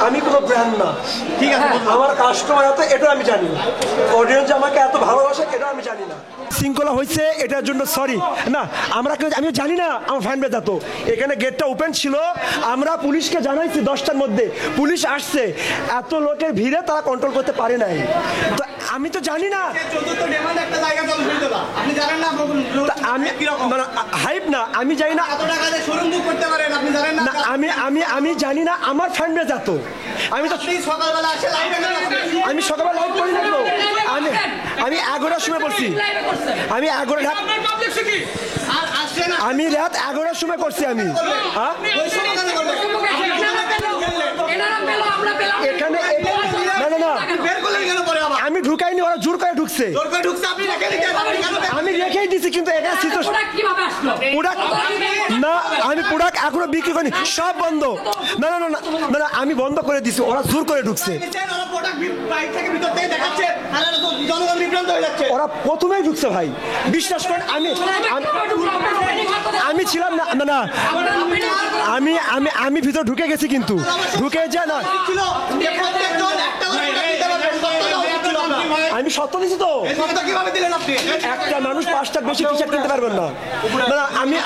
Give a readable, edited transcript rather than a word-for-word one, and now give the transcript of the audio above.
আমি কোনো ব্র্যান্ড না, ঠিক আছে? আমার কাস্টমার এত, এটা আমি জানি না। অডিয়েন্স আমাকে এত ভালোবাসে, এটা আমি জানি না। শৃঙ্খলা হয়েছে এটার জন্য সরি না, আমরা কেউ, আমি জানি না আমার ফ্যান বেজ এত। এখানে গেটটা ওপেন ছিল, আমরা পুলিশকে জানাইছি 10টার মধ্যে, পুলিশ আসছে, এত লোকের ভিড়ে তারা কন্ট্রোল করতে পারে নাই। তো আমি তো জানি না, আমি মানে হাইপ না, আমি জানি না, আমি জানি না আমার ফ্যান বেজ এত। আমি তো আমি সকালবেলা লাইভ করি না কেন, আমি 11টার সময় বলছি, আমি রাত 11টার সময় করছি। আমি এখানে না আমি ঢুকাইনি, ওরা জোর করে ঢুকছে, আমি রেখেই দিছি। কিন্তু এখানে না, আমি প্রোডাক্ট এখনো বিক্রি করিনি, সব বন্ধ। না না না না না, আমি বন্ধ করে দিছি, ওরা জোর করে ঢুকছে। ওরা প্রথমেই ঢুকছে ভাই, বিশ্বাস করেন। আমি ছিলাম না, না না, আমি ভিতরে ঢুকে গেছি, কিন্তু ঢুকে যায় না, আমি সত্য দিছি তো। একটা মানুষ 5টা বেশি টি শার্ট কিনতে পারবেন না। না আমি